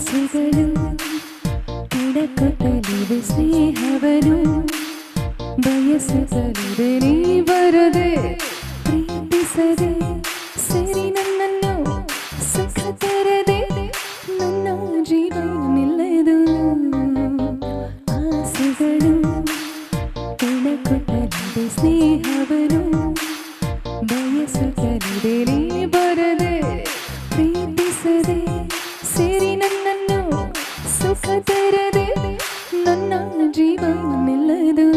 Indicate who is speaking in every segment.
Speaker 1: ಆಸೆಗಳು ಕಿಡಕುತ್ತಲಿವೆ ಸ್ನೇಹವನು ಬಯಸುತ್ತಲಿದೆ ನೀ ಬರದೆ ಪ್ರೀತಿಸದೆ ಸರಿ ನನ್ನನ್ನು ಸುಖ ತರದೆ ನನ್ನ ಜೀವ ನಿಲ್ಲದು ಆಸೆಗಳು ಕಿಡಕುತ್ತಲಿವೆ ಸ್ನೇಹವನು ಬಯಸುತ್ತಲಿದೆ ನೀ ಬರದೆ ಪ್ರೀತಿಸದೆ ಸೇರಿ ನನ್ನನ್ನು ಸುಖ ತರದೆ ನನ್ನ ಜೀವ ನಿಲ್ಲದು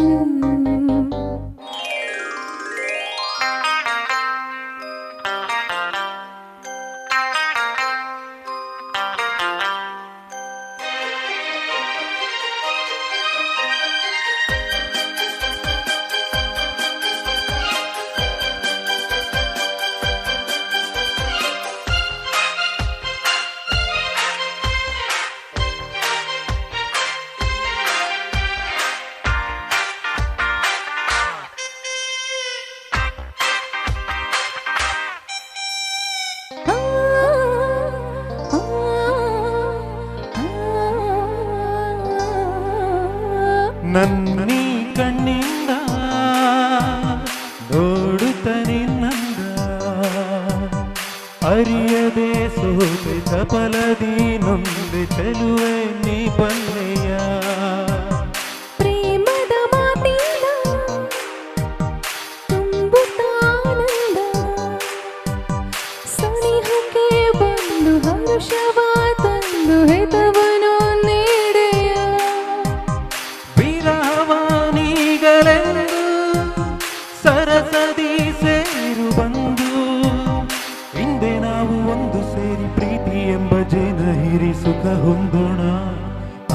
Speaker 2: ನನ್ನೀ ಕಣ್ಣಿಂದ ನೋಡುತ್ತ ನಿನ್ನಂದ ಅರಿಯದೆ ಸೋತೆ ಚಪಲದಿ ನೊಂದೆ ಚೆಲುವೆ ನೀ ಬಲ್ಲೆಯ
Speaker 1: ಪ್ರೇಮದ ಮಾತಿಂದ ತುಂಬುತ್ತಾನಂದ ಸನಿಹಕ್ಕೆ ಬಂದು ಹರುಷವ ತಂದು ಹೆತವನು ನೀಡೆಯ
Speaker 2: ವಿರಹವಾನಿಗಳೆಂದು ಸರಸದಿ ಸೇರು ಬಂದು ಹಿಂದೆ ನಾವು ಒಂದು ಸೇರಿ ಪ್ರೀತಿ ಎಂಬ ಜೇನ ಹಿರಿ ಸುಖ ಹೊಂದೋಣ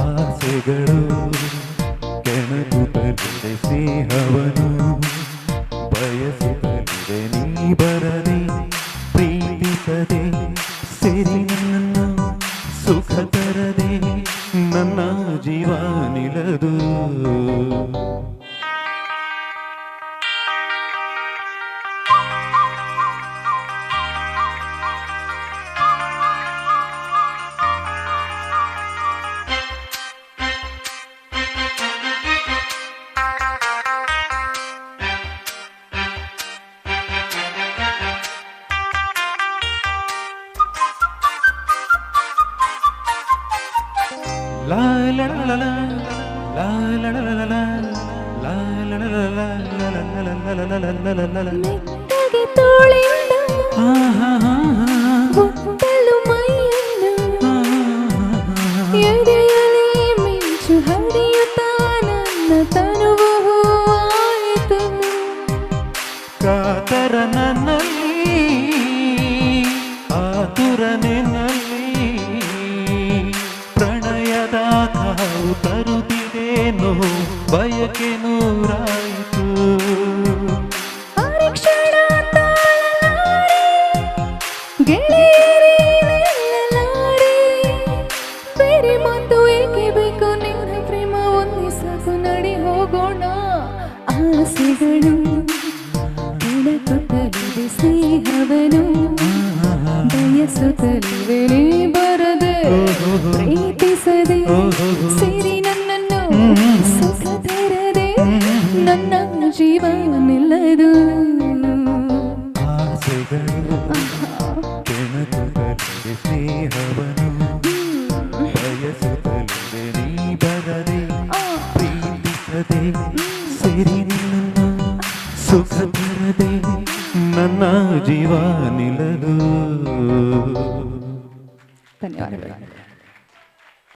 Speaker 2: ಆಸೆಗಳು ಕೆಣಕುತ್ತಲಿದೆ ಸ್ನೇಹವನು ಬಯಸುತ್ತಲಿದೆ ನೀ ಬರದೆ ಪ್ರೀತಿಸದೆ ಸೇರಿ ನನ್ನನ್ನು ಸುಖ ತರದೆ ನನ್ನ ಜೀವ ನಿಲ್ಲದು La la la la la la la la la la la la la la
Speaker 1: ಮೆತ್ತಗೆ ತೋಳಿಂದ ಒತ್ತಲು ಮೈಯನ್ನು ಎದೆಯಲ್ಲಿ ಮಿಂಚು ಹರಿಯುತ್ತಾ ನನ್ನ ತನುವು ಹೂವಾಯಿತು
Speaker 2: ಕಾತರ ನನ್ನಲ್ಲಿ ಆತುರ ನಿನ್ನಲ್ಲಿ ಪ್ರಣಯದ ಕಾವು ತರುತ್ತಿದೇನೋ ಬಯಕೆ ನೂರಾಯಿತು
Speaker 1: ಅರಿಕ್ಷಣ ತಾಳಲಾರೆ ಗೆಳೆಯರೇ ನಿಲ್ಲಲಾರೆ ಬೇರೆ ಮಾತು ಏಕೆ ಬೇಕು ನಿನ್ನ ಪ್ರೇಮ ಒಂದೇ ಸಾಕು ನಡಿ ಹೋಗೋಣ ಆಸೆಗಳು ಕಿಡಕುತ್ತಲಿವೆ ಸ್ನೇಹವನು ಬಯಸುತ್ತಲಿವೆ ನೀ ಬರದೆ ಪ್ರೀತಿಸದೆ ಸೇರಿ ನನ್ನನ್ನು ಸುಖ ತರದೆ ನನ್ನ ಜೀವ ನಿಲ್ಲದು
Speaker 2: ಆಸೆಗಳು ಕೆಣಕುತ್ತಲಿದೆ ಸ್ನೇಹವನು ಬಯಸುತ್ತಲಿದೆ ನೀ ಬರದೆ ಪ್ರೀತಿಸದೆ ಸೇರಿ ನನ್ನನ್ನು ಸುಖ ತರದೆ ನನ್ನ ಜೀವ ನಿಲ್ಲದು
Speaker 1: ಧನ್ಯವಾದಗಳು.